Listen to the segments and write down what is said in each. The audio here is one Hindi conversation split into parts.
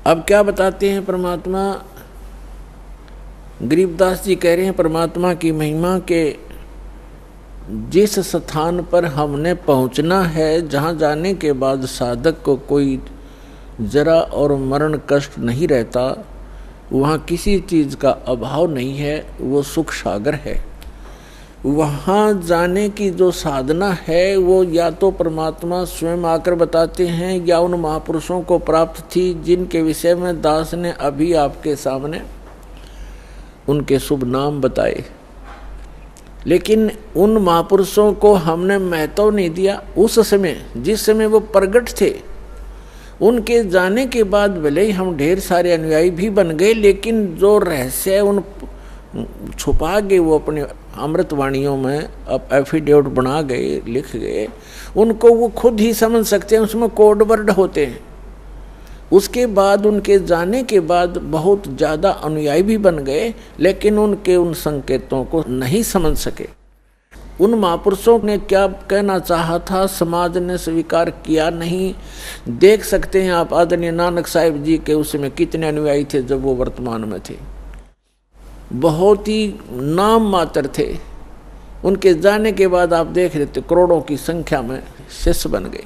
अब क्या बताते हैं परमात्मा, गरीबदास जी कह रहे हैं परमात्मा की महिमा के जिस स्थान पर हमने पहुंचना है, जहां जाने के बाद साधक को कोई जरा और मरण कष्ट नहीं रहता, वहाँ किसी चीज़ का अभाव नहीं है, वो सुख सागर है। वहाँ जाने की जो साधना है वो या तो परमात्मा स्वयं आकर बताते हैं या उन महापुरुषों को प्राप्त थी जिनके विषय में दास ने अभी आपके सामने उनके शुभ नाम बताए। लेकिन उन महापुरुषों को हमने महत्व नहीं दिया। उस समय जिस समय वो प्रगट थे, उनके जाने के बाद भले ही हम ढेर सारे अनुयायी भी बन गए, लेकिन जो रहस्य उन छुपा गए वो अपने अमृतवाणियों में अब एफिडेविट बना गए, लिख गए, उनको वो खुद ही समझ सकते हैं, उसमें कोड वर्ड होते हैं। उसके बाद उनके जाने के बाद बहुत ज़्यादा अनुयायी भी बन गए, लेकिन उनके उन संकेतों को नहीं समझ सके। उन महापुरुषों ने क्या कहना चाहा था, समाज ने स्वीकार किया नहीं। देख सकते हैं आप आदरणीय नानक साहिब जी के उस समय कितने अनुयायी थे जब वो वर्तमान में थे, बहुत ही नाम मात्र थे। उनके जाने के बाद आप देख रहे थे करोड़ों की संख्या में शिष्य बन गए।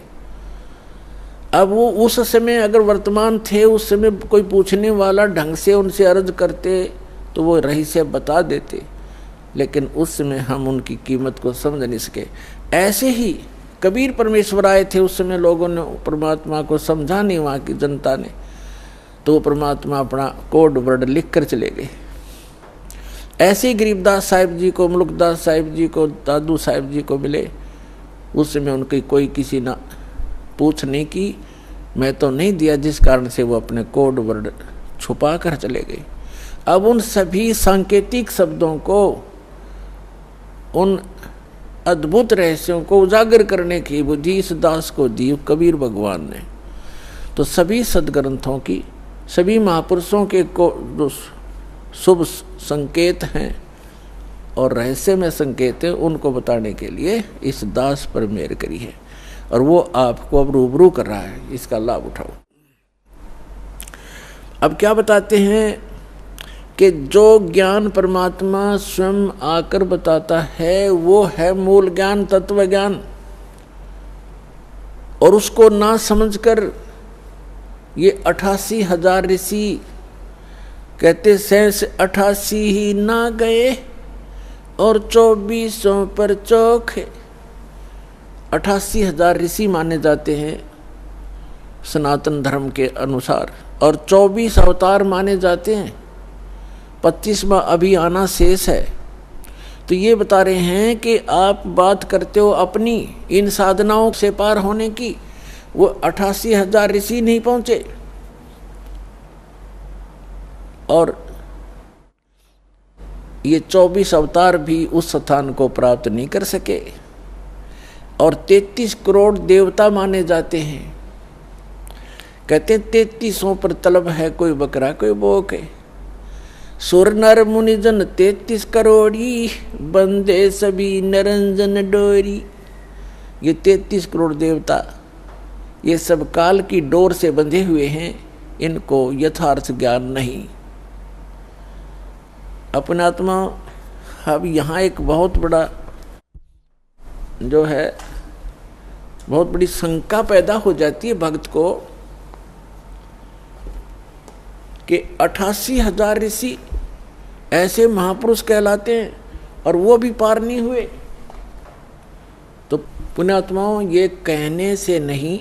अब वो उस समय अगर वर्तमान थे, उस समय कोई पूछने वाला ढंग से उनसे अर्ज करते तो वो रहस्य बता देते, लेकिन उस समय हम उनकी कीमत को समझ नहीं सके। ऐसे ही कबीर परमेश्वर आए थे, उस समय लोगों ने परमात्मा को समझा नहीं, वहाँ की जनता ने, तो परमात्मा अपना कोड वर्ड लिख कर चले गए। ऐसे ही गरीबदास साहिब जी को, मुल्कदास साहिब जी को, दादू साहिब जी को मिले, उस समय उनकी कोई किसी ना पूछ नहीं की, मैं तो नहीं दिया, जिस कारण से वो अपने कोड वर्ड छुपा कर चले गए। अब उन सभी सांकेतिक शब्दों को, उन अद्भुत रहस्यों को उजागर करने की बुद्धि इस दास को दी कबीर भगवान ने। तो सभी सदग्रंथों की, सभी महापुरुषों के जो शुभ संकेत हैं और रहस्य में संकेत है, उनको बताने के लिए इस दास पर मेहर करी है, और वो आपको अब रूबरू कर रहा है, इसका लाभ उठाओ। अब क्या बताते हैं कि जो ज्ञान परमात्मा स्वयं आकर बताता है वो है मूल ज्ञान, तत्व ज्ञान, और उसको ना समझकर ये 88,000 ऋषि कहते शेष 88 ही ना गए और 2400 पर चौखे। 88,000 ऋषि माने जाते हैं सनातन धर्म के अनुसार, और 24 अवतार माने जाते हैं, 25वां अभी आना शेष है। तो ये बता रहे हैं कि आप बात करते हो अपनी इन साधनाओं से पार होने की, वो 88,000 ऋषि नहीं पहुंचे, और ये 24 अवतार भी उस स्थान को प्राप्त नहीं कर सके, और 33 करोड़ देवता माने जाते हैं। कहते 3300 पर तलब है, कोई बकरा कोई बोक है। सुर नर मुनिजन 33 करोड़ी, बंदे सभी निरंजन डोरी। ये 33 करोड़ देवता ये सब काल की डोर से बंधे हुए हैं, इनको यथार्थ ज्ञान नहीं। अपना आत्मा, अब यहाँ एक बहुत बड़ा जो है, बहुत बड़ी शंका पैदा हो जाती है भक्त को कि 88,000 ऋषि ऐसे महापुरुष कहलाते हैं और वो भी पार नहीं हुए। तो पुण्यात्माओं, ये कहने से नहीं,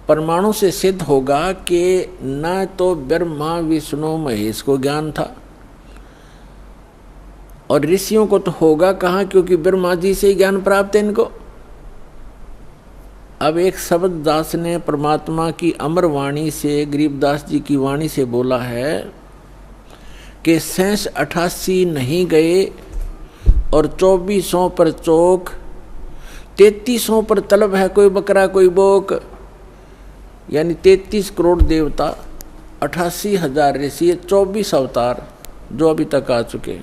प्रमाणों से सिद्ध होगा कि न तो ब्रह्मा विष्णु महेश को ज्ञान था, और ऋषियों को तो होगा कहाँ, क्योंकि ब्रह्मा जी से ही ज्ञान प्राप्त है इनको। अब एक शब्द दास ने परमात्मा की अमर वाणी से, गरीबदास जी की वाणी से बोला है कि शेष 88 नहीं गए और 2400 पर चौक, 3300 पर तलब है, कोई बकरा कोई बोक। यानी 33 करोड़ देवता, 88,000 ऋषि, 24 अवतार जो अभी तक आ चुके,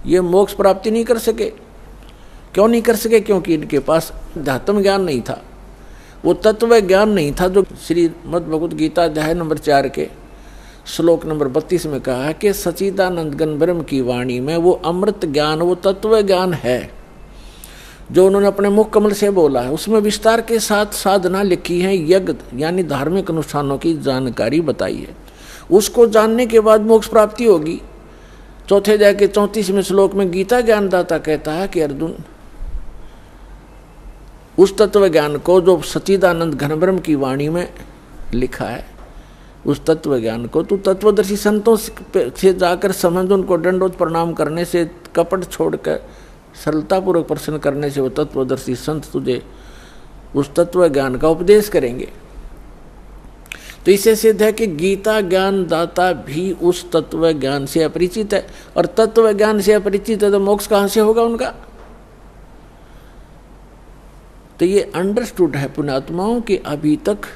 ये मोक्ष प्राप्ति नहीं कर सके। क्यों नहीं कर सके? क्योंकि इनके पास अध्यात्म ज्ञान नहीं था, वो तत्व ज्ञान नहीं था जो श्री मद् भगवत गीता अध्याय नंबर 4 के श्लोक नंबर 32 में कहा है कि सच्चिदानंद घन ब्रह्म की वाणी में वो अमृत ज्ञान, वो तत्व ज्ञान है जो उन्होंने अपने मुख कमल से बोला है। उसमें विस्तार के साथ साधना लिखी है, यज्ञ यानी धार्मिक अनुष्ठानों की जानकारी बताई है। उसको जानने के बाद मोक्ष प्राप्ति होगी। चौथे अध्याय के 34वें श्लोक में गीता ज्ञानदाता कहता है कि अर्जुन, उस तत्व ज्ञान को जो सच्चिदानंद घन ब्रह्म की वाणी में लिखा है, उस तत्व ज्ञान को तू तत्वदर्शी संतों से जाकर समझ, उनको दंडोत प्रणाम करने से, कपट छोड़कर सरलतापूर्वक प्रश्न करने से वो तत्वदर्शी संत तुझे उस तत्व ज्ञान का उपदेश करेंगे। तो इससे सिद्ध है कि गीता ज्ञान दाता भी उस तत्व ज्ञान से अपरिचित है, और तत्व ज्ञान से अपरिचित है तो मोक्ष कहाँ से होगा उनका। तो ये अंडरस्टूड है पुण्यात्माओं कि अभी तक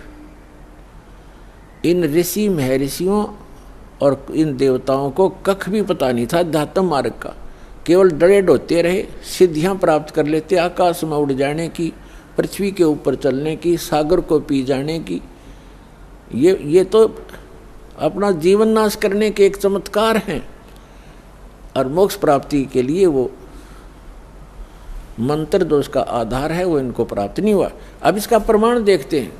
इन ऋषि महर्षियों और इन देवताओं को कख भी पता नहीं था अध्यात्म मार्ग का। केवल डरे डोते रहे, सिद्धियां प्राप्त कर लेते, आकाश में उड़ जाने की, पृथ्वी के ऊपर चलने की, सागर को पी जाने की। ये तो अपना जीवन नाश करने के एक चमत्कार हैं, और मोक्ष प्राप्ति के लिए वो मंत्र जो उसका आधार है वो इनको प्राप्त नहीं हुआ। अब इसका प्रमाण देखते हैं।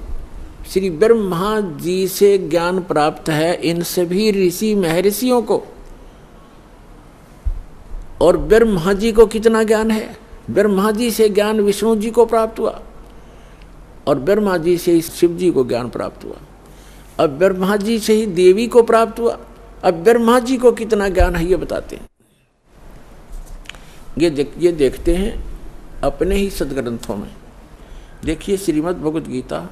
श्री ब्रह्मा जी से ज्ञान प्राप्त है इन सभी ऋषि महर्षियों को, और ब्रह्मा जी को कितना ज्ञान है। ब्रह्मा जी से ज्ञान विष्णु जी को प्राप्त हुआ, और ब्रह्मा जी से ही शिव जी को ज्ञान प्राप्त हुआ। अब ब्रह्मा जी से ही देवी को प्राप्त हुआ। अब ब्रह्मा जी को कितना ज्ञान है ये बताते हैं। ये देखते हैं अपने ही सदग्रंथों में। देखिए श्रीमद् भगवद गीता,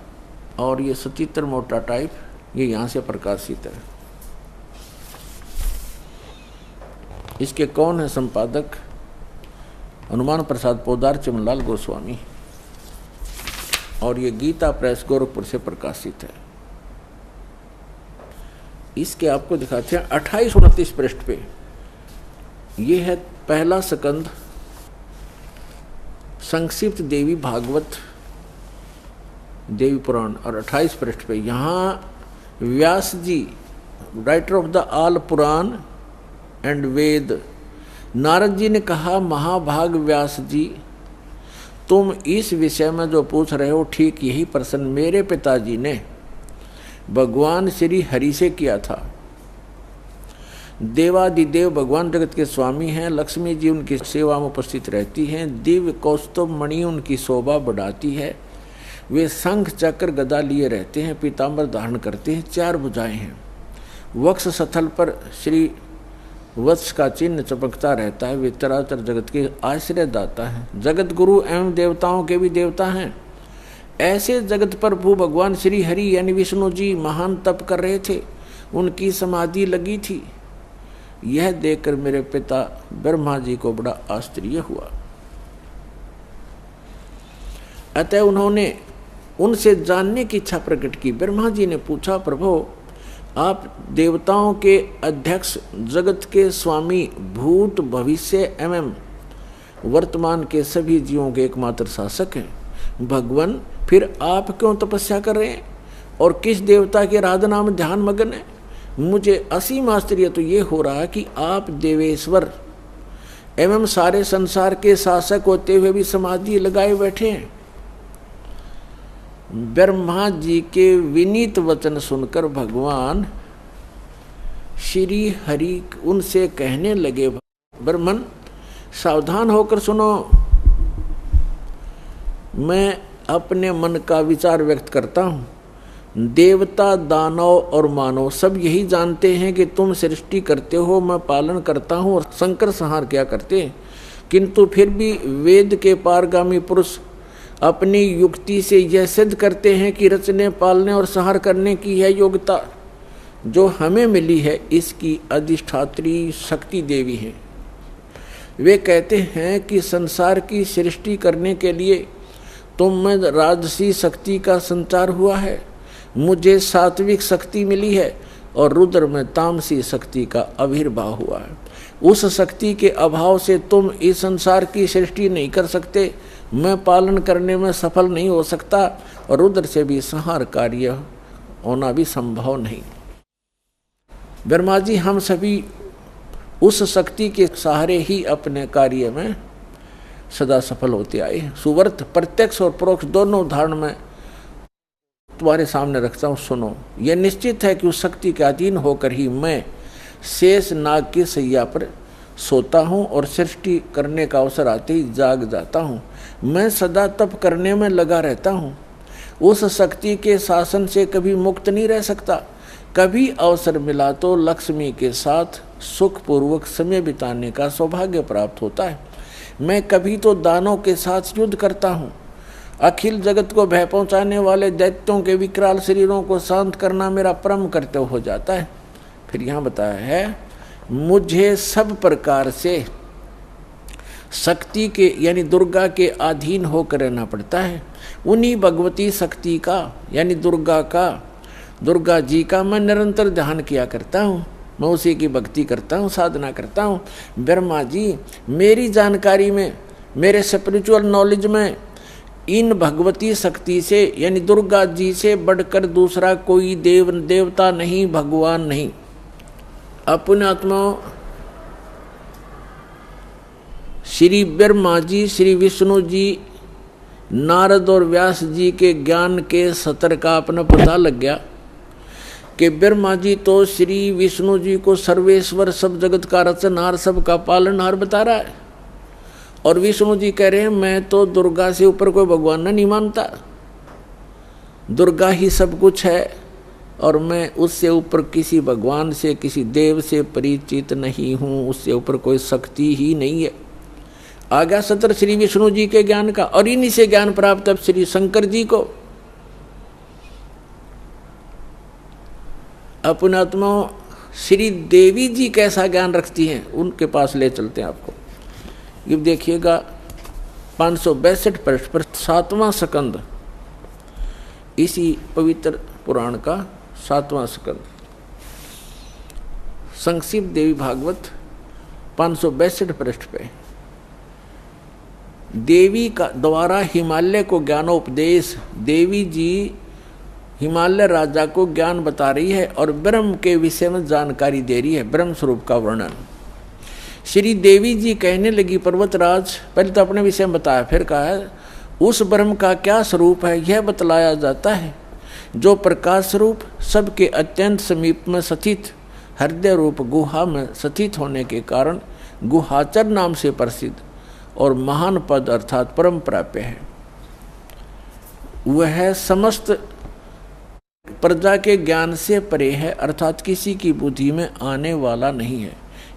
और ये सचित्र मोटा टाइप, ये यहाँ से प्रकाशित है। इसके कौन है संपादक? हनुमान प्रसाद पोदार चिमनलाल गोस्वामी, और ये गीता प्रेस गोरखपुर से प्रकाशित है। इसके आपको दिखाते हैं 28-29 पृष्ठ पे। ये है पहला स्कंद संक्षिप्त देवी भागवत देवी पुराण, और 28 पृष्ठ पे यहाँ Vyas ji, writer of the all Purana and Veda, Narad ji ने कहा, महाभाग व्यास जी, तुम इस विषय में जो पूछ रहे हो ठीक यही प्रश्न मेरे पिताजी ने भगवान श्री हरि से किया था। देवादिदेव भगवान जगत के स्वामी हैं, लक्ष्मी जी उनकी सेवा में उपस्थित रहती हैं, दिव्य कौस्तुभ मणि उनकी शोभा बढ़ाती है, वे शंख चक्र गदा लिए रहते हैं, पीताम्बर धारण करते हैं, 4 भुजाएं हैं, वक्ष स्थल पर श्री वत्स का चिन्ह चमकता रहता है, वे चराचर जगत के आश्रय दाता हैं, जगत गुरु एवं देवताओं के भी देवता हैं। ऐसे जगत पर प्रभु भगवान श्री हरि यानी विष्णु जी महान तप कर रहे थे, उनकी समाधि लगी थी। यह देखकर मेरे पिता ब्रह्मा जी को बड़ा आश्चर्य हुआ। अतः उन्होंने उनसे जानने की इच्छा प्रकट की। ब्रह्मा जी ने पूछा, प्रभु आप देवताओं के अध्यक्ष, जगत के स्वामी, भूत भविष्य एवं वर्तमान के सभी जीवों के एकमात्र शासक हैं। भगवान फिर आप क्यों तपस्या कर रहे हैं और किस देवता के आराधना में ध्यान मगन है? मुझे असीम आश्चर्य तो ये हो रहा है कि आप देवेश्वर एवं सारे संसार के शासक होते हुए भी समाधि लगाए बैठे हैं। ब्रह्मा जी के विनीत वचन सुनकर भगवान श्री हरि उनसे कहने लगे, ब्रह्मन सावधान होकर सुनो, मैं अपने मन का विचार व्यक्त करता हूँ। देवता, दानव और मानव सब यही जानते हैं कि तुम सृष्टि करते हो, मैं पालन करता हूँ और संकर संहार क्या करते हैं, किंतु फिर भी वेद के पारगामी पुरुष अपनी युक्ति से यह सिद्ध करते हैं कि रचने, पालने और संहार करने की यह योग्यता जो हमें मिली है, इसकी अधिष्ठात्री शक्ति देवी है। वे कहते हैं कि संसार की सृष्टि करने के लिए तुम में राजसी शक्ति का संचार हुआ है, मुझे सात्विक शक्ति मिली है और रुद्र में तामसी शक्ति का आविर्भाव हुआ है। उस शक्ति के अभाव से तुम इस संसार की सृष्टि नहीं कर सकते, मैं पालन करने में सफल नहीं हो सकता और रुद्र से भी संहार कार्य होना भी संभव नहीं। ब्रह्मा जी हम सभी उस शक्ति के सहारे ही अपने कार्य में सदा सफल होते आए। सुवर्त प्रत्यक्ष और परोक्ष दोनों उदाहरण में तुम्हारे सामने रखता हूँ, सुनो। यह निश्चित है कि उस शक्ति के अधीन होकर ही मैं शेष नाग की सैया पर सोता हूँ और सृष्टि करने का अवसर आते ही जाग जाता हूँ। मैं सदा तप करने में लगा रहता हूँ। उस शक्ति के शासन से कभी मुक्त नहीं रह सकता। कभी अवसर मिला तो लक्ष्मी के साथ सुखपूर्वक समय बिताने का सौभाग्य प्राप्त होता है। मैं कभी तो दानों के साथ युद्ध करता हूँ। अखिल जगत को भय पहुँचाने वाले दैत्यों के विकराल शरीरों को शांत करना मेरा परम कर्तव्य हो जाता है। फिर यहाँ बताया है, मुझे सब प्रकार से शक्ति के यानी दुर्गा के अधीन होकर रहना पड़ता है। उन्हीं भगवती शक्ति का यानी दुर्गा जी का मैं निरंतर ध्यान किया करता हूँ। मैं उसी की भक्ति करता हूँ, साधना करता हूँ। ब्रह्मा जी, मेरी जानकारी में, मेरे स्पिरिचुअल नॉलेज में इन भगवती शक्ति से यानी दुर्गा जी से बढ़कर दूसरा कोई देवता नहीं, भगवान नहीं। अपने आत्मा श्री ब्रह्मा जी, श्री विष्णु जी, नारद और व्यास जी के ज्ञान के सतर का अपना पता लग गया कि ब्रह्मा जी तो श्री विष्णु जी को सर्वेश्वर, सब जगत का रचनहार, सबका पालनहार बता रहा है। और विष्णु जी कह रहे हैं मैं तो दुर्गा से ऊपर कोई भगवान नहीं मानता, दुर्गा ही सब कुछ है और मैं उससे ऊपर किसी भगवान से, किसी देव से परिचित नहीं हूँ, उससे ऊपर कोई शक्ति ही नहीं है। आ गया सत्र श्री विष्णु जी के ज्ञान का। और इन्हीं से ज्ञान प्राप्त अब श्री शंकर जी को। अपने आत्मा श्री देवी जी कैसा ज्ञान रखती हैं, उनके पास ले चलते हैं आपको। ये देखिएगा 562 पृष्ठ पर 7वां स्कंद, इसी पवित्र पुराण का 7वां स्कंद, संक्षिप्त देवी भागवत 562 पृष्ठ पे देवी का द्वारा हिमालय को ज्ञानोपदेश। देवी जी हिमालय राजा को ज्ञान बता रही है और ब्रह्म के विषय में जानकारी दे रही है, ब्रह्म स्वरूप का वर्णन। श्री देवी जी कहने लगी, पर्वतराज, पहले तो अपने विषय में बताया, फिर कहा है उस ब्रह्म का क्या स्वरूप है यह बतलाया जाता है, जो प्रकाश स्वरूप सबके अत्यंत समीप में स्थित हृदय रूप गुहा में स्थित होने के कारण गुहाचर नाम से प्रसिद्ध और महान पद अर्थात परम प्राप्य है। वह समस्त प्रजा के ज्ञान से परे है, अर्थात किसी की बुद्धि में आने वाला नहीं है,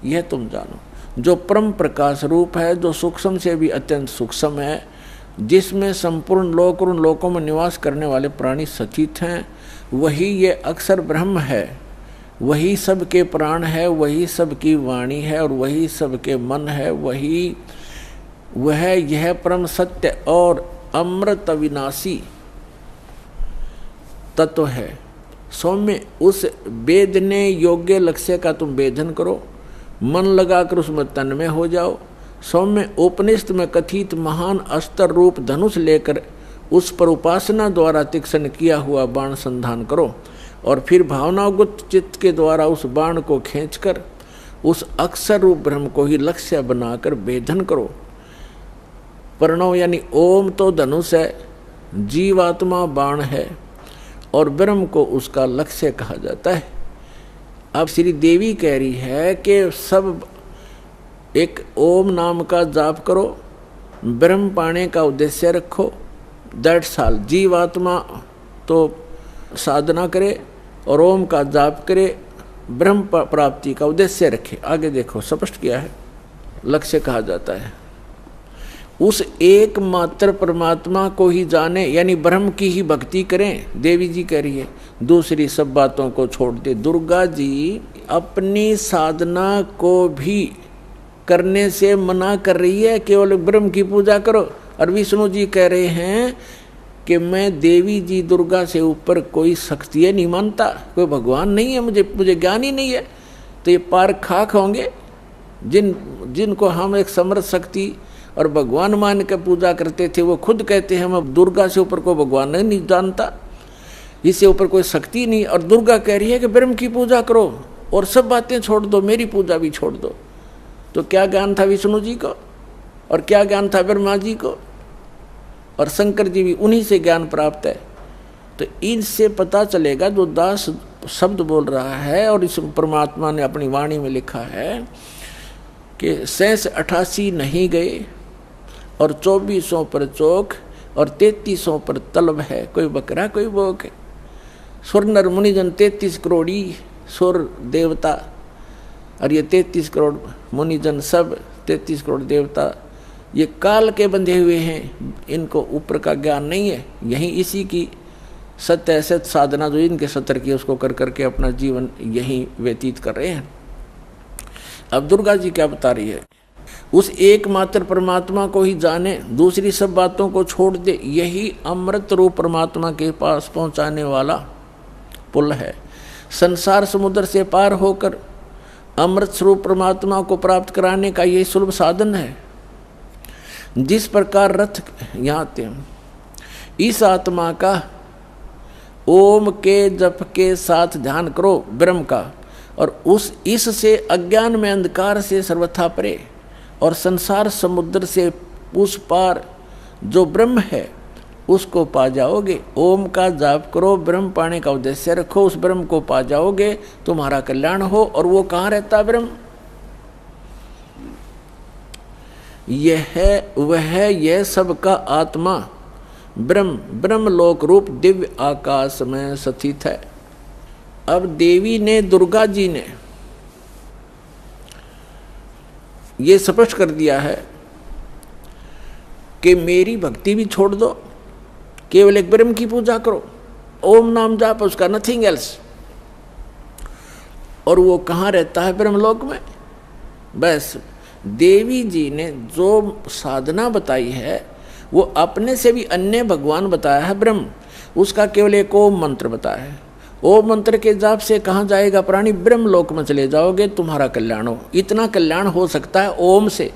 यह तुम जानो। जो परम प्रकाश रूप है, जो सूक्ष्म से भी अत्यंत सूक्ष्म है, जिसमें संपूर्ण लोक और उन लोकों में निवास करने वाले प्राणी स्थित हैं, वही ये अक्षर ब्रह्म है, वही सबके प्राण है, वही सबकी वाणी है और वही सबके मन है, वह यह परम सत्य और अमृत अविनाशी तत्व है। सौम्य उस वेदने योग्य लक्ष्य का तुम वेदन करो, मन लगाकर उसमें तन्मय हो जाओ। सौम्य उपनिषद में कथित महान अस्त्र रूप धनुष लेकर उस पर उपासना द्वारा तीक्ष्ण किया हुआ बाण संधान करो और फिर भावनागत चित्त के द्वारा उस बाण को खींचकर उस अक्षर रूप ब्रह्म को ही लक्ष्य बनाकर वेदन करो। प्रणव यानी ओम तो धनुष है, जीवात्मा बाण है और ब्रह्म को उसका लक्ष्य कहा जाता है। अब श्री देवी कह रही है कि सब एक ओम नाम का जाप करो, ब्रह्म पाने का उद्देश्य रखो, दैट्स ऑल। जीवात्मा तो साधना करे और ओम का जाप करे, ब्रह्म प्राप्ति का उद्देश्य रखे। आगे देखो स्पष्ट किया है, लक्ष्य कहा जाता है। उस एकमात्र परमात्मा को ही जाने यानी ब्रह्म की ही भक्ति करें। देवी जी कह रही है, दूसरी सब बातों को छोड़ दे। दुर्गा जी अपनी साधना को भी करने से मना कर रही है, केवल ब्रह्म की पूजा करो। और विष्णु जी कह रहे हैं कि मैं देवी जी दुर्गा से ऊपर कोई शक्ति नहीं मानता, कोई भगवान नहीं है, मुझे ज्ञान ही नहीं है। तो ये पार खाक होंगे जिनको हम एक समर्थ शक्ति और भगवान मान के पूजा करते थे, वो खुद कहते हैं मैं दुर्गा से ऊपर कोई भगवान नहीं जानता, इससे ऊपर कोई शक्ति नहीं। और दुर्गा कह रही है कि ब्रह्म की पूजा करो, और सब बातें छोड़ दो, मेरी पूजा भी छोड़ दो। तो क्या ज्ञान था विष्णु जी को और क्या ज्ञान था ब्रह्मा जी को, और शंकर जी भी उन्हीं से ज्ञान प्राप्त है। तो इनसे पता चलेगा जो दास शब्द बोल रहा है, और इस परमात्मा ने अपनी वाणी में लिखा है कि 88 नहीं गए और 2400 पर चौक और 3300 पर तलब है, कोई बकरा कोई बोक है। सुर नर मुनिजन 33 करोड़ी सुर देवता, और ये 33 करोड़ मुनिजन सब 33 करोड़ देवता ये काल के बंधे हुए हैं, इनको ऊपर का ज्ञान नहीं है। यही इसी की सत्य असत साधना जो इनके सत्र की उसको कर करके अपना जीवन यही व्यतीत कर रहे हैं। अब दुर्गा जी क्या बता रही है, उस एकमात्र परमात्मा को ही जाने, दूसरी सब बातों को छोड़ दे, यही अमृत रूप परमात्मा के पास पहुंचाने वाला पुल है। संसार समुद्र से पार होकर अमृत स्वरूप परमात्मा को प्राप्त कराने का यही सुलभ साधन है। जिस प्रकार रथ यहाँ आते हैं, इस आत्मा का ओम के जप के साथ ध्यान करो ब्रह्म का, और इससे अज्ञान में अंधकार से सर्वथा परे और संसार समुद्र से उस पार जो ब्रह्म है उसको पा जाओगे। ओम का जाप करो, ब्रह्म पाने का उद्देश्य रखो, उस ब्रह्म को पा जाओगे, तुम्हारा कल्याण हो। और वो कहाँ रहता ब्रह्म? यह सबका आत्मा ब्रह्म लोक रूप दिव्य आकाश में स्थित है। अब देवी ने, दुर्गा जी ने ये स्पष्ट कर दिया है कि मेरी भक्ति भी छोड़ दो, केवल एक ब्रह्म की पूजा करो, ओम नाम जाप, उसका नथिंग एल्स। और वो कहाँ रहता है? ब्रह्मलोक में। बस देवी जी ने जो साधना बताई है वो अपने से भी अन्य भगवान बताया है ब्रह्म, उसका केवल एक ओम मंत्र बताया है। ओम मंत्र के जाप से कहाँ जाएगा प्राणी? ब्रह्मलोक में चले जाओगे, तुम्हारा कल्याण हो। इतना कल्याण हो सकता है ओम से।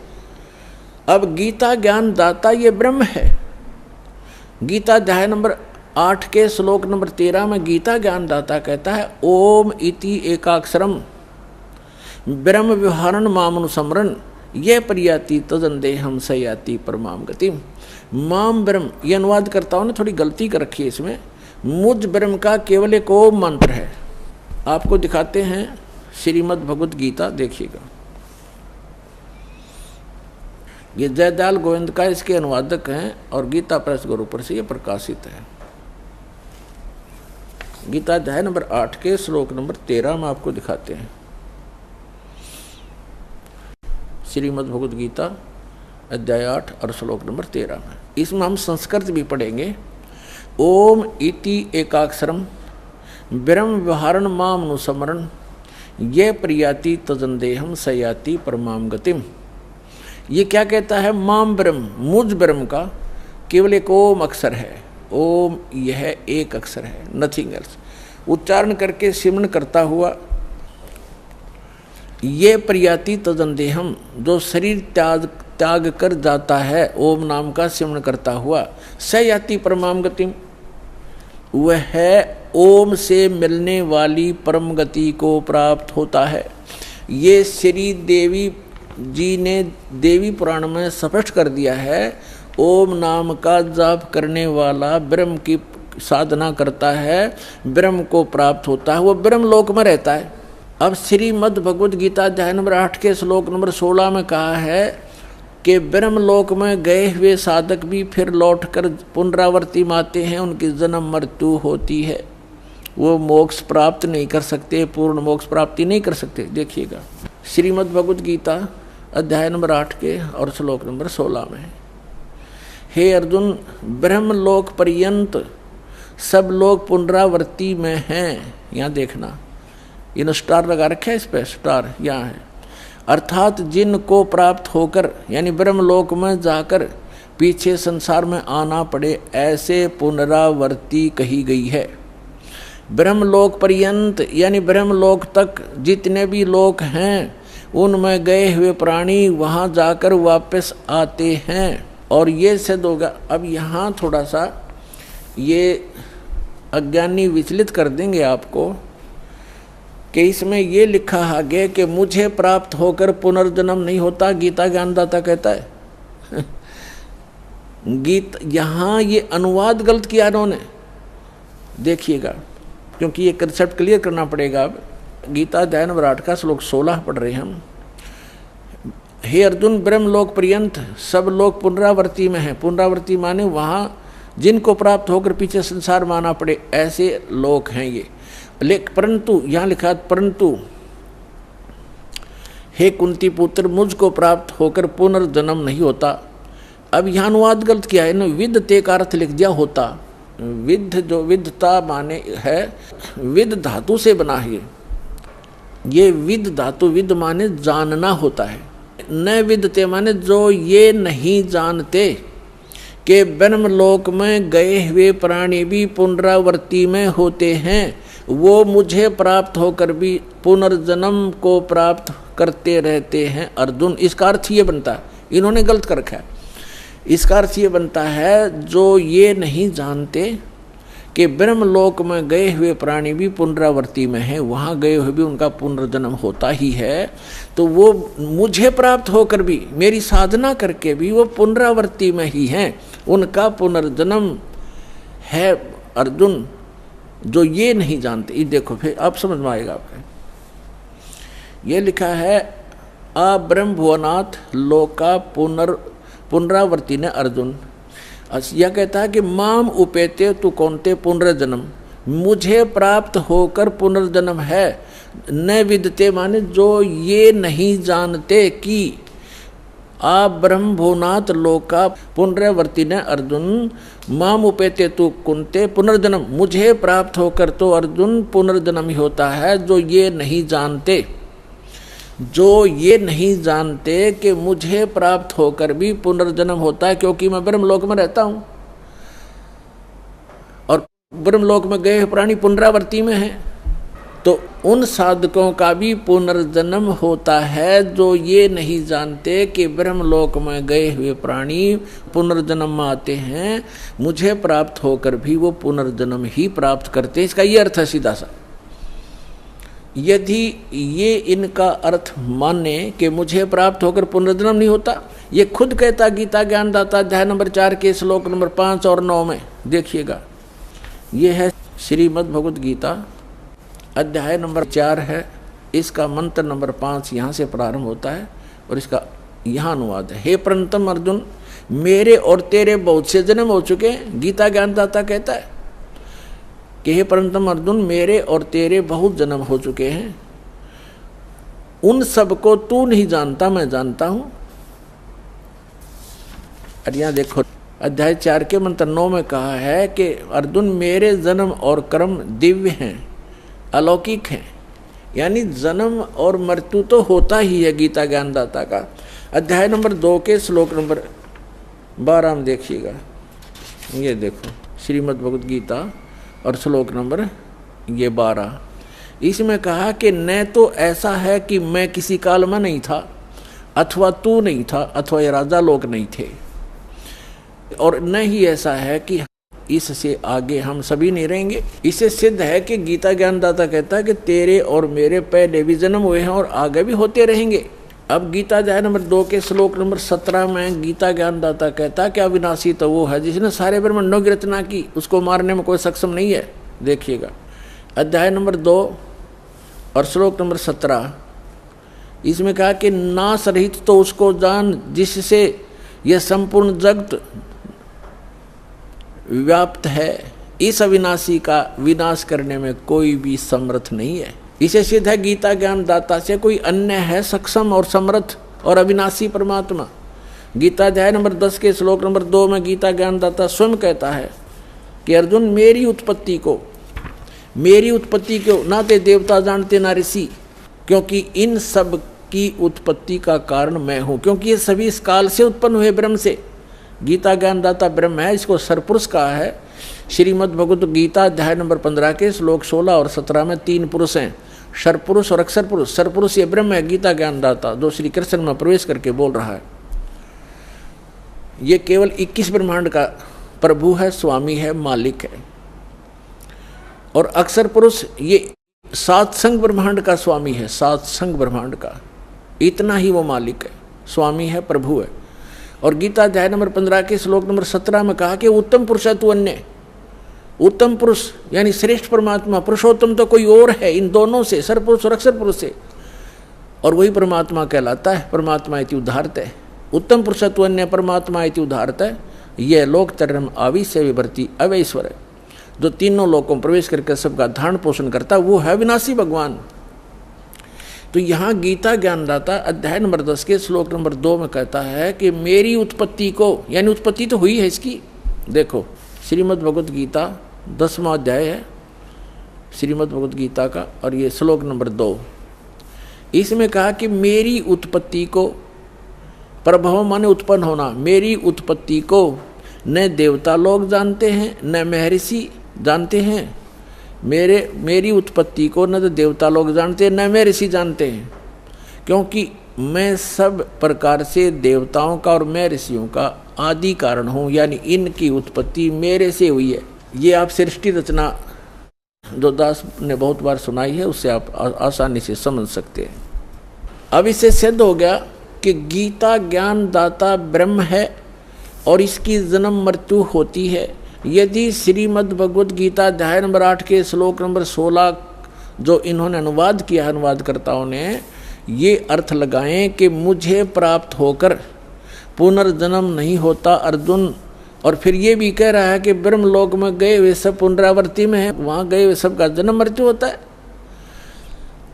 अब गीता ज्ञान दाता ये ब्रह्म है। गीता अध्याय नंबर 8 के श्लोक नंबर 13 में गीता ज्ञान दाता कहता है, ओम इति एकाक्षरम ब्रह्म व्यवहारण मामनुसमरण ये प्रियाति तजन देहम सयाति परमाम गतिम। माम ब्रह्म, ये अनुवाद करता हूँ ना, थोड़ी गलती कर रखी है इसमें। मुझ ब्रह्म का केवल एक ओम मंत्र है। आपको दिखाते हैं श्रीमद् भगवद गीता, देखिएगा। ये जयदयाल गोविंद का इसके अनुवादक हैं और गीता प्रेस गुरुपर से ये प्रकाशित है। गीता अध्याय नंबर 8 के श्लोक नंबर 13 में आपको दिखाते हैं। श्रीमद् भगवद गीता अध्याय 8 और श्लोक नंबर 13 में। इसमें हम संस्कृत भी पढ़ेंगे। ओम इति एकाक्षरम ब्रह्म व्यवहारण माम अनुसमरण ये प्रियाति तजनदेहम सयाति परमाम गतिम। ये क्या कहता है? माम ब्रह्म, मुझ ब्रह्म का केवल एक ओम अक्षर है। ओम यह एक अक्षर है, नथिंग एल्स। उच्चारण करके सिमरण करता हुआ ये प्रियाति तजनदेहम, जो शरीर त्याग कर जाता है ओम नाम का सिमरण करता हुआ, सयाति परमाम गतिम, वह ओम से मिलने वाली परम गति को प्राप्त होता है। ये श्री देवी जी ने देवी पुराण में स्पष्ट कर दिया है। ओम नाम का जाप करने वाला ब्रह्म की साधना करता है, ब्रह्म को प्राप्त होता है, वो ब्रह्म लोक में रहता है। अब श्रीमद् भगवद गीता अध्याय नंबर 8 के श्लोक नंबर 16 में कहा है कि ब्रह्मलोक में गए हुए साधक भी फिर लौटकर पुनरावर्ती आते हैं, उनकी जन्म मृत्यु होती है, वो मोक्ष प्राप्त नहीं कर सकते, पूर्ण मोक्ष प्राप्ति नहीं कर सकते। देखिएगा श्रीमद् भगवद गीता अध्याय नंबर 8 के और श्लोक नंबर 16 में, हे अर्जुन, ब्रह्मलोक पर्यंत सब लोग पुनरावर्ती में हैं। यहाँ देखना, इन स्टार लगा रखे है, इस पे स्टार यहाँ है। अर्थात जिनको प्राप्त होकर यानी ब्रह्मलोक में जाकर पीछे संसार में आना पड़े, ऐसे पुनरावर्ती कही गई है। ब्रह्मलोक पर्यंत यानी ब्रह्मलोक तक जितने भी लोक हैं उनमें गए हुए प्राणी वहाँ जाकर वापस आते हैं। और ये सिद्ध होगा। अब यहाँ थोड़ा सा ये अज्ञानी विचलित कर देंगे आपको कि इसमें ये लिखा आगे कि मुझे प्राप्त होकर पुनर्जन्म नहीं होता, गीता ज्ञानदाता कहता है। गीत यहाँ ये अनुवाद गलत किया इन्होंने, देखिएगा, क्योंकि ये कंसेप्ट क्लियर करना पड़ेगा। अब गीता अध्याय नंबर 8 का श्लोक 16 पढ़ रहे हैं हम। हे अर्जुन, ब्रह्मलोक पर्यंत सब लोग पुनरावृत्ति में हैं। पुनरावृत्ति माने वहाँ जिनको प्राप्त होकर पीछे संसार माना पड़े, ऐसे लोग हैं ये। परंतु यहाँ लिखा, परंतु हे कुंती पुत्र, मुझको प्राप्त होकर पुनर्जन्म नहीं होता। अब यहाँ अनुवाद गलत किया है, विद्यते का अर्थ लिख दिया होता। विद्ध जो विद्धता माने है, विद्ध धातु से बना है ये विद्ध धातु, विद्ध माने जानना होता है। न विद्यते माने जो ये नहीं जानते कि ब्रह्मलोक में गए हुए प्राणी भी पुनरावृत्ति में होते हैं, वो मुझे प्राप्त होकर भी पुनर्जन्म को प्राप्त करते रहते हैं अर्जुन। इसका अर्थ ये बनता है, इन्होंने गलत कर रखा है। इसका अर्थ ये बनता है जो ये नहीं जानते कि ब्रह्मलोक में गए हुए प्राणी भी पुनरावृत्ति में हैं, वहाँ गए हुए भी उनका पुनर्जन्म होता ही है, तो वो मुझे प्राप्त होकर भी, मेरी साधना करके भी वो पुनरावृत्ति में ही हैं, उनका पुनर्जन्म है अर्जुन, जो ये नहीं जानते। ये देखो फिर आप समझ में आएगा आपको। ये लिखा है अब्रह्मभुवनाथ लोका पुनरावृत्ति ने अर्जुन। यह कहता है कि माम उपेते तु कौनते पुनर्जन्म, मुझे प्राप्त होकर पुनर्जन्म है। न विदते माने जो ये नहीं जानते कि अब्रह्मभुवनाथ लोका पुनरावृत्ति ने अर्जुन। माम उपेते तु कुंते पुनर्जन्म, मुझे प्राप्त होकर तो अर्जुन पुनर्जन्म ही होता है। जो ये नहीं जानते, जो ये नहीं जानते कि मुझे प्राप्त होकर भी पुनर्जन्म होता है, क्योंकि मैं ब्रह्मलोक में रहता हूँ और ब्रह्मलोक में गए प्राणी पुनरावृत्ति में हैं, तो उन साधकों का भी पुनर्जन्म होता है जो ये नहीं जानते कि ब्रह्मलोक में गए हुए प्राणी पुनर्जन्म में आते हैं, मुझे प्राप्त होकर भी वो पुनर्जन्म ही प्राप्त करते हैं। इसका ये अर्थ है सीधा सा। यदि ये इनका अर्थ माने कि मुझे प्राप्त होकर पुनर्जन्म नहीं होता, ये खुद कहता गीता ज्ञानदाता अध्याय नंबर 4 के श्लोक नंबर 5 और 9 में, देखिएगा। ये है श्रीमद् भगवद गीता अध्याय नंबर 4 है, इसका मंत्र नंबर 5 यहाँ से प्रारंभ होता है और इसका यहाँ अनुवाद है। हे प्रणतम अर्जुन, मेरे और तेरे बहुत से जन्म हो चुके हैं। गीता ज्ञानदाता कहता है कि हे परंतम अर्जुन, मेरे और तेरे बहुत जन्म हो चुके हैं, उन सब को तू नहीं जानता, मैं जानता हूं। और यहाँ देखो अध्याय 4 के मंत्र 9 में कहा है कि अर्जुन, मेरे जन्म और कर्म दिव्य हैं, अलौकिक हैं, यानी जन्म और मृत्यु तो होता ही है गीता ज्ञानदाता का। अध्याय नंबर 2 के श्लोक नंबर 12 में देखिएगा। ये देखो श्रीमद् भगवद गीता और श्लोक नंबर ये 12, इसमें कहा कि न तो ऐसा है कि मैं किसी काल में नहीं था, अथवा तू नहीं था, अथवा ये राजा लोग नहीं थे, और न ही ऐसा है कि इससे आगे हम सभी नहीं रहेंगे। इससे सिद्ध है कि गीता ज्ञानदाता कहता है कि तेरे और मेरे पहले भी जन्म हुए हैं और आगे भी होते रहेंगे। अब गीता अध्याय नंबर 2 के श्लोक नंबर 17 में गीता ज्ञानदाता कहता है कि अविनाशी तो वो है जिसने सारे ब्रह्मांडों की रचना की, उसको मारने में कोई सक्षम नहीं है। देखिएगा अध्याय नंबर 2 और श्लोक नंबर 17, इसमें कहा कि नाश रहित तो उसको जान जिससे यह संपूर्ण जगत व्याप्त है। इस अविनाशी का विनाश करने में कोई भी समर्थ नहीं है। इसे सिद्ध है गीता ज्ञानदाता से कोई अन्य है सक्षम और समर्थ और अविनाशी परमात्मा। गीता अध्याय नंबर 10 के श्लोक नंबर 2 में गीता ज्ञानदाता स्वयं कहता है कि अर्जुन, मेरी उत्पत्ति को ना ते देवता जानते ना ऋषि, क्योंकि इन सब की उत्पत्ति का कारण मैं हूँ, क्योंकि ये सभी इस काल से उत्पन्न हुए ब्रह्म से। गीता ज्ञानदाता ब्रह्म है, इसको सरपुरुष कहा है। श्रीमद् भगवद गीता अध्याय नंबर 15 के श्लोक 16 और 17 में 3 पुरुष हैं, सरपुरुष और अक्षर पुरुष। सरपुरुष ये ब्रह्म है गीता ज्ञानदाता, जो श्री कृष्ण में प्रवेश करके बोल रहा है। ये केवल 21 ब्रह्मांड का प्रभु है, स्वामी है, मालिक है। और अक्षर पुरुष ये सात संग ब्रह्मांड का स्वामी है, सात संग ब्रह्मांड का, इतना ही वो मालिक है, स्वामी है, प्रभु है। और गीता अध्याय नंबर 15 के श्लोक नंबर 17 में कहा कि उत्तम पुरुष है तू अन्य। उत्तम पुरुष यानी श्रेष्ठ परमात्मा, पुरुषोत्तम तो कोई और है इन दोनों से, सर्वपुरुष और अक्षर पुरुष से, और वही परमात्मा कहलाता है। परमात्मा इति उदाहरत है, उत्तम पुरुष तु अन्य परमात्मा इति उदाहरत है। यह लोक तरम आविश्य विभर्ति अवैश्वर है, जो तीनों लोकों में प्रवेश करके सबका धारण पोषण करता वो है विनाशी भगवान। तो यहाँ गीता ज्ञानदाता अध्याय नंबर 10 के श्लोक नंबर 2 में कहता है कि मेरी उत्पत्ति को, यानी उत्पत्ति तो हुई है इसकी। देखो श्रीमद् भगवत गीता 10वां अध्याय है श्रीमद् भगवत गीता का, और ये श्लोक नंबर 2, इसमें कहा कि मेरी उत्पत्ति को, प्रभव माने उत्पन्न होना, मेरी उत्पत्ति को न देवता लोग जानते हैं न महर्षि जानते हैं। मेरी उत्पत्ति को न तो देवता लोग जानते हैं न महर्षि जानते हैं, क्योंकि मैं सब प्रकार से देवताओं का और महर्षियों का आदि कारण हूँ, यानी इनकी उत्पत्ति मेरे से हुई है। ये आप सृष्टि रचना जो दास ने बहुत बार सुनाई है, उससे आप आसानी से समझ सकते हैं। अब इससे सिद्ध हो गया कि गीता ज्ञान दाता ब्रह्म है और इसकी जन्म मृत्यु होती है। यदि श्रीमद् भगवत गीता अध्याय नंबर 8 के श्लोक नंबर 16 जो इन्होंने अनुवाद किया, अनुवादकर्ताओं ने ये अर्थ लगाएं कि मुझे प्राप्त होकर पुनर्जन्म नहीं होता अर्जुन, और फिर ये भी कह रहा है कि ब्रह्मलोक में गए वे सब पुनरावृत्ति में है, वहाँ गए वे सब का जन्म मृत्यु होता है,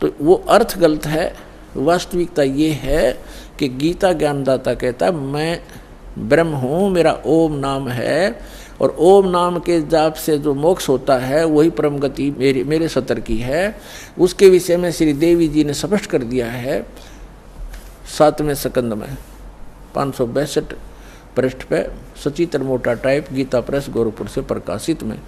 तो वो अर्थ गलत है। वास्तविकता ये है कि गीता ज्ञानदाता कहता है मैं ब्रह्म हूँ, मेरा ओम नाम है, और ओम नाम के जाप से जो मोक्ष होता है वही परम गति मेरे सतर की है। उसके विषय में श्री देवी जी ने स्पष्ट कर दिया है 7वें स्कंद में 562 पृष्ठ पे, सचित्र मोटा टाइप, गीता प्रेस गोरखपुर से प्रकाशित में।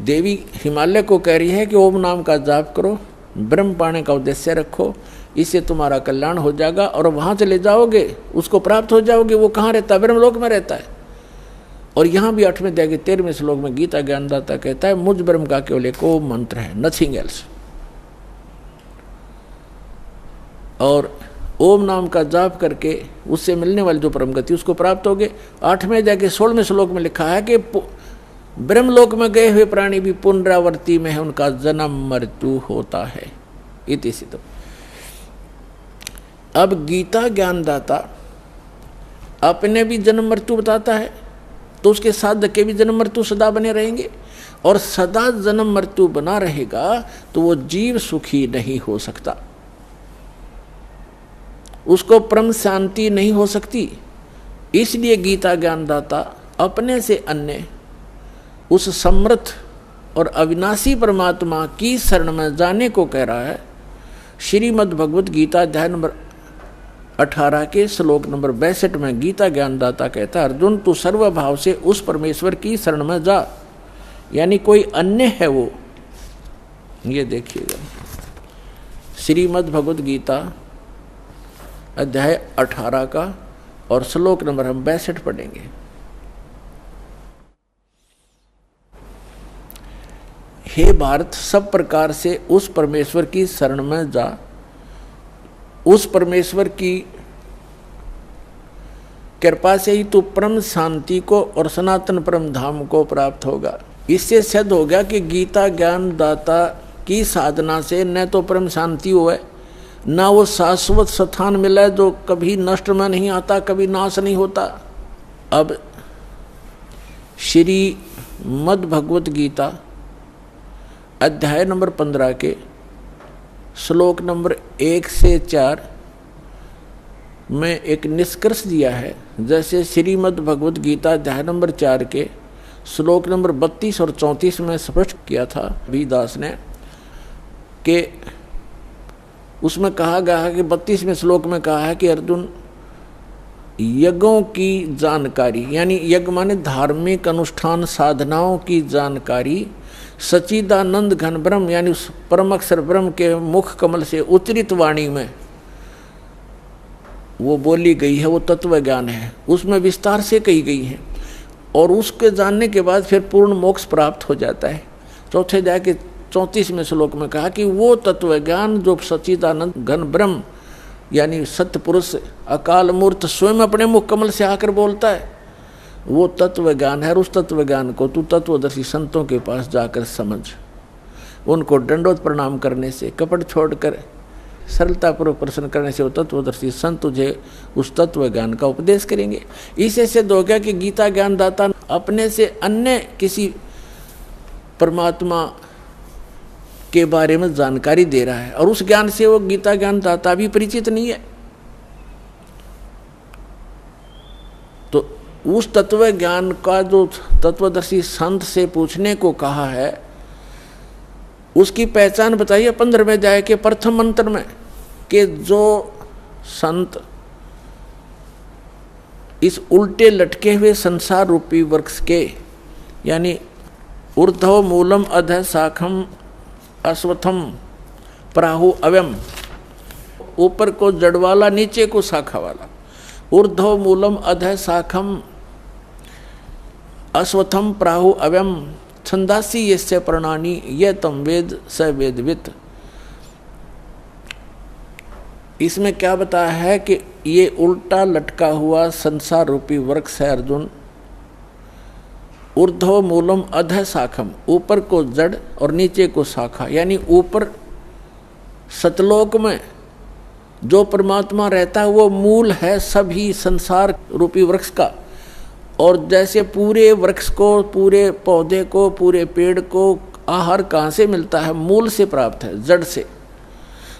देवी हिमालय को कह रही है कि ओम नाम का जाप करो, ब्रह्म पाने का उद्देश्य रखो, इससे तुम्हारा कल्याण हो जाएगा और वहाँ चले जाओगे, उसको प्राप्त हो जाओगे। वो कहाँ रहता है? ब्रह्मलोक में रहता है। और यहाँ भी 8वें अध्याय के 13वें श्लोक में गीता ज्ञानदाता कहता है मुझ ब्रह्म का केवल एक ओम मंत्र है, नथिंग एल्स। और ओम नाम का जाप करके उससे मिलने वाली जो परम गति उसको प्राप्त होगे। 8वें अध्याय के 16वें श्लोक में लिखा है कि ब्रह्मलोक में गए हुए प्राणी भी पुनरावृत्ति में है, उनका जन्म मृत्यु होता है। इति सिद्धम। अब गीता ज्ञानदाता अपने भी जन्म मृत्यु बताता है, तो उसके साधक के भी जन्म मृत्यु सदा बने रहेंगे, और सदा जन्म मृत्यु बना रहेगा तो वो जीव सुखी नहीं हो सकता, उसको परम शांति नहीं हो सकती। इसलिए गीता ज्ञानदाता अपने से अन्य उस समर्थ और अविनाशी परमात्मा की शरण में जाने को कह रहा है। श्रीमद् भगवत गीता अध्याय नंबर 18 के श्लोक नंबर 62 में गीता ज्ञानदाता कहता है अर्जुन तू सर्वभाव से उस परमेश्वर की शरण में जा, यानी कोई अन्य है वो। ये देखिएगा श्रीमद् भगवत गीता अध्याय 18 का और श्लोक नंबर हम 62 पढ़ेंगे। हे भारत, सब प्रकार से उस परमेश्वर की शरण में जा, उस परमेश्वर की कृपा से ही तू परम शांति को और सनातन परम धाम को प्राप्त होगा। इससे सिद्ध हो गया कि गीता ज्ञान दाता की साधना से न तो परम शांति हुए, न वो शाश्वत स्थान मिला जो कभी नष्ट में नहीं आता, कभी नाश नहीं होता। अब श्री मद् भगवत गीता अध्याय नंबर 15 के श्लोक नंबर 1 से 4 में एक निष्कर्ष दिया है। जैसे श्रीमद् भगवत गीता अध्याय नंबर 4 के श्लोक नंबर 32 और 34 में स्पष्ट किया था दास ने कि उसमें कहा गया है कि 32वें श्लोक में कहा है कि अर्जुन यज्ञों की जानकारी, यानी यज्ञ माने धार्मिक अनुष्ठान साधनाओं की जानकारी सच्चिदानंद घन ब्रह्म यानी उस परम अक्षर ब्रह्म के मुख कमल से उच्चरित वाणी में वो बोली गई है, वो तत्व ज्ञान है, उसमें विस्तार से कही गई है। और उसके जानने के बाद फिर पूर्ण मोक्ष प्राप्त हो जाता है। चौथे अध्याय के 34वें श्लोक में कहा कि वो तत्व ज्ञान जो सच्चिदानंद घन ब्रह्म यानी सत्य पुरुष अकाल मूर्त स्वयं अपने मुख कमल से आकर बोलता है, वो तत्व ज्ञान है। और उस तत्व ज्ञान को तू तत्वदर्शी संतों के पास जाकर समझ, उनको दंडोत प्रणाम करने से, कपट छोड़कर सरलतापूर्वक प्रश्न करने से वो तत्वदर्शी संत तुझे उस तत्व ज्ञान का उपदेश करेंगे। इसे सिद्ध हो गया कि गीता ज्ञानदाता अपने से अन्य किसी परमात्मा के बारे में जानकारी दे रहा है और उस ज्ञान से वो गीता ज्ञानदाता भी परिचित नहीं है। तो उस तत्व ज्ञान का जो तत्वदर्शी संत से पूछने को कहा है, उसकी पहचान बताइए 15वें अध्याय के प्रथम मंत्र में, कि जो संत इस उल्टे लटके हुए संसार रूपी वृक्ष के यानी ऊर्ध्व मूलम अधः शाखम अश्वत्थम प्राहु अव्यम, ऊपर को जड़ वाला नीचे को शाखा वाला, ऊर्ध्व मूलम अधः शाखम अश्वत्थम प्राहु अव्यम छंदासी यस्य प्रणानी ये तम वेद स वेदवित। इसमें क्या बताया है कि ये उल्टा लटका हुआ संसार रूपी वृक्ष है अर्जुन, ऊर्ध्व मूलम अधः शाखम, ऊपर को जड़ और नीचे को शाखा, यानी ऊपर सतलोक में जो परमात्मा रहता है वो मूल है सभी संसार रूपी वृक्ष का। और जैसे पूरे वृक्ष को, पूरे पौधे को, पूरे पेड़ को आहार कहाँ से मिलता है? मूल से प्राप्त है, जड़ से।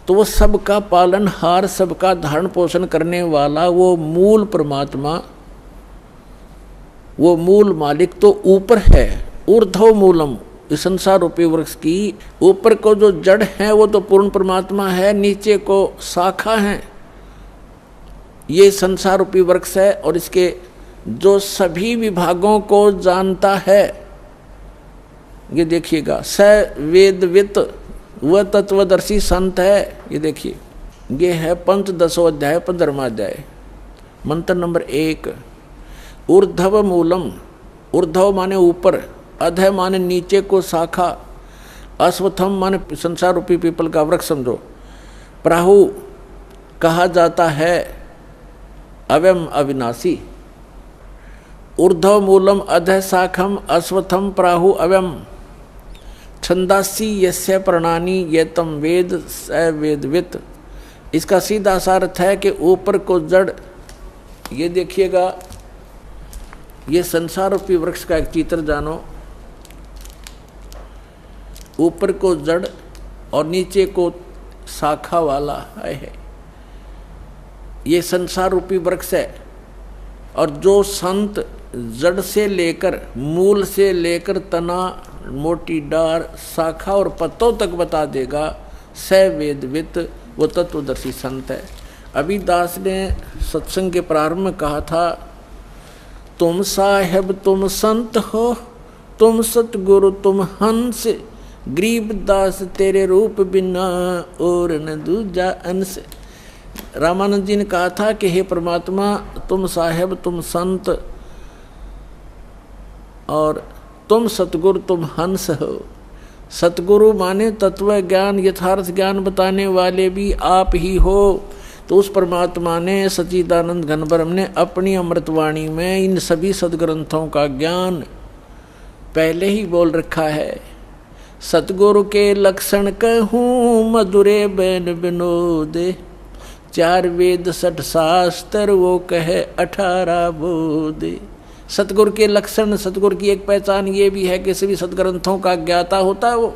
तो वो सबका पालनहार, सबका धारण पोषण करने वाला वो मूल परमात्मा, वो मूल मालिक तो ऊपर है। ऊर्ध्व मूलम, इस संसार रूपी वृक्ष की ऊपर को जो जड़ है वो तो पूर्ण परमात्मा है, नीचे को शाखा है, ये संसार रूपी वृक्ष है। और इसके जो सभी विभागों को जानता है, ये देखिएगा, स वेदवित, वह तत्वदर्शी संत है। ये देखिए, ये है पंचदशो अध्याय 15वां अध्याय, मंत्र नंबर 1। ऊर्ध्व मूलम, ऊर्ध्व माने ऊपर, अधः माने नीचे को शाखा, अश्वत्थम माने संसार रूपी पीपल का वृक्ष समझो, प्राहु कहा जाता है अव्यम अविनाशी। ऊर्ध्व मूलम अधः शाखम अश्वत्थम प्राहु अव्यम छंदासी यस्य प्रणानी ये तम वेद स वेदवित। इसका सीधा सा अर्थ है कि ऊपर को जड़, ये देखिएगा, ये संसार रूपी वृक्ष का एक चित्र जानो, ऊपर को जड़ और नीचे को शाखा वाला है, ये संसार रूपी वृक्ष है। और जो संत जड़ से लेकर, मूल से लेकर तना, मोटी डार, शाखा और पत्तों तक बता देगा, स वेदवित, वो तत्वदर्शी संत है। अभी दास ने सत्संग के प्रारंभ में कहा था, तुम साहेब तुम संत हो, तुम सतगुरु तुम हंस, गरीब दास तेरे रूप बिना और न दूजा अंश। रामानंद जी ने कहा था कि हे परमात्मा, तुम साहेब तुम संत और तुम सतगुरु तुम हंस हो। सतगुरु माने तत्व ज्ञान, यथार्थ ज्ञान बताने वाले भी आप ही हो। तो उस परमात्मा ने, सच्चिदानंद घन ब्रह्म ने अपनी अमृतवाणी में इन सभी सदग्रंथों का ज्ञान पहले ही बोल रखा है। सतगुरु के लक्षण कहूँ मधुरे बैन विनोद, 4 वेद 60 शास्त्र वो कहे 18 बोध। सतगुरु के लक्षण, सतगुरु की एक पहचान ये भी है कि सभी सदग्रंथों का ज्ञाता होता है वो।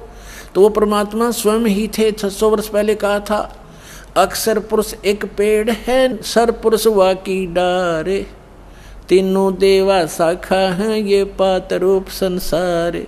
तो वो परमात्मा स्वयं ही थे। 600 वर्ष पहले कहा था, अक्षर पुरुष एक पेड़ है, सर पुरुष वाकी डारे, तीनों देवा शाखा हैं ये पात रूप संसार।